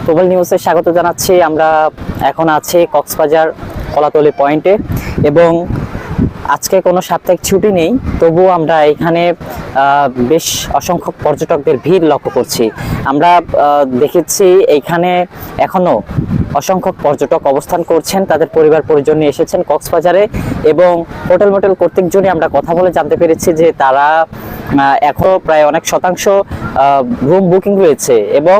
প্রবাল নিউজে স্বাগত জানাচ্ছি। আমরা এখন আছি কক্সবাজার কলাতলি পয়েন্টে এবং আজকে কোনো সাপ্তাহিক ছুটি নেই, তবুও আমরা এখানে বেশ অসংখ্য পর্যটকদের ভিড় লক্ষ্য করছি। আমরা দেখেছি এইখানে এখনো অসংখ্য পর্যটক অবস্থান করছেন, তাদের পরিবার পরিজন নিয়ে এসেছেন কক্সবাজারে এবং হোটেল মোটেল কর্তৃকজনই আমরা কথা বলে জানতে পেরেছি যে তারা এখনো প্রায় অনেক শতাংশ রুম বুকিং রয়েছে এবং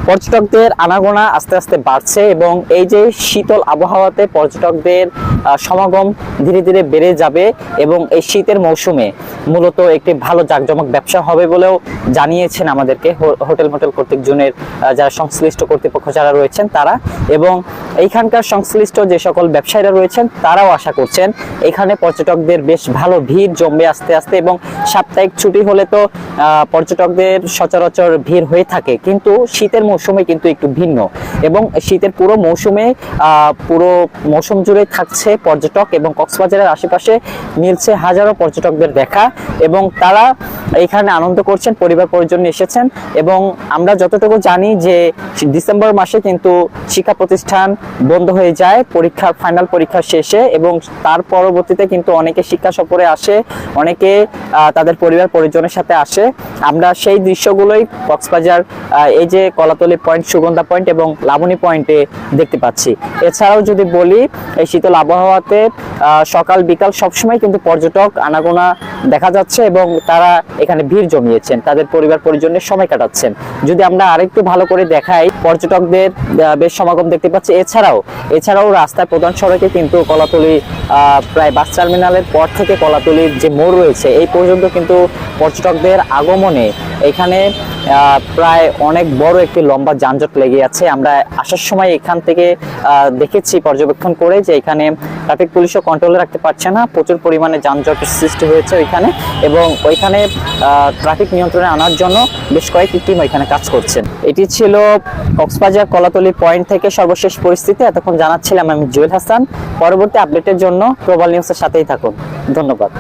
পর্যটকদের আনাগোনা আস্তে আস্তে বাড়ছে এবং এই যে শীতল আবহাওয়াতে পর্যটকদের সমাগম ধীরে ধীরে বেড়ে যাবে এবং এই শীতের মৌসুমে মূলত একটি ভালো জাঁকজমক ব্যবসা হবে বলেও জানিয়েছেন আমাদেরকে হোটেল মোটেল কর্তৃকজনের যারা সংশ্লিষ্ট কর্তৃপক্ষ যারা রয়েছেন তারা, এবং এইখানকার সংশ্লিষ্ট যে সকল ব্যবসায়ীরা রয়েছেন তারাও আশা করছেন এখানে পর্যটকদের বেশ ভালো ভিড় জমবে আস্তে আস্তে। এবং সাপ্তাহিক ছুটি হলে তো পর্যটকদের সচরাচর ভিড় হয়ে থাকে, কিন্তু শীতের মৌসুমে কিন্তু একটু ভিন্ন এবং শীতের পুরো মৌসুম জুড়ে থাকছে পর্যটক এবং কক্সবাজারের আশেপাশে মিলছে হাজারো পর্যটকদের দেখা এবং তারা এখানে আনন্দ করছেন, পরিবার পরিজন এসেছেন। এবং আমরা যতটুকু জানি যে ডিসেম্বর মাসে কিন্তু শিক্ষা প্রতিষ্ঠান বন্ধ হয়ে যায় ফাইনাল পরীক্ষা শেষে এবং তার পরবর্তীতে কিন্তু অনেকে শিক্ষা সফরে আসে, অনেকে তাদের পরিবার পরিজনের সাথে আসে। আমরা সেই দৃশ্যগুলোই কক্সবাজার এই যে কলাতলি পয়েন্ট, সুগন্ধা পয়েন্ট এবং লাবণী পয়েন্টে দেখতে পাচ্ছি। এছাড়াও যদি বলি এই শীতল আবহাওয়াতে সকাল বিকাল সবসময় কিন্তু পর্যটক আনাগোনা দেখা যাচ্ছে এবং তারা এখানে ভিড় জমিয়েছেন, তাদের পরিবার পরিজনের সময় কাটাচ্ছেন। যদি আমরা আরেকটু ভালো করে দেখাই, পর্যটকদের বেশ সমাগম দেখতে পাচ্ছি। এছাড়াও রাস্তায় প্রধান সড়কে কিন্তু কলাতলি প্রায় বাস টার্মিনালের পর থেকে কলাতলির যে মোড় রয়েছে এই পর্যন্ত কিন্তু পর্যটকদের আগমনে এখানে প্রায় অনেক বড় একটি লম্বা যানজট লেগে আছে। আমরা আসার সময় এখান থেকে দেখেছি পর্যবেক্ষণ করে যে এখানে ট্রাফিক পুলিশও কন্ট্রোলে রাখতে পারছে না, প্রচুর পরিমাণে যানজটের সৃষ্টি হয়েছে ওইখানে এবং ওইখানে ট্রাফিক নিয়ন্ত্রণে আনার জন্য বেশ কয়েকটি টিম ওইখানে কাজ করছেন। এটি ছিল কক্সবাজার কলাতলি পয়েন্ট থেকে সর্বশেষ পরিস্থিতি। এতক্ষণ জানাচ্ছিলাম আমি জুয়েল হাসান। পরবর্তী আপডেটের জন্য প্রবাল নিউজের সাথেই থাকুন। ধন্যবাদ।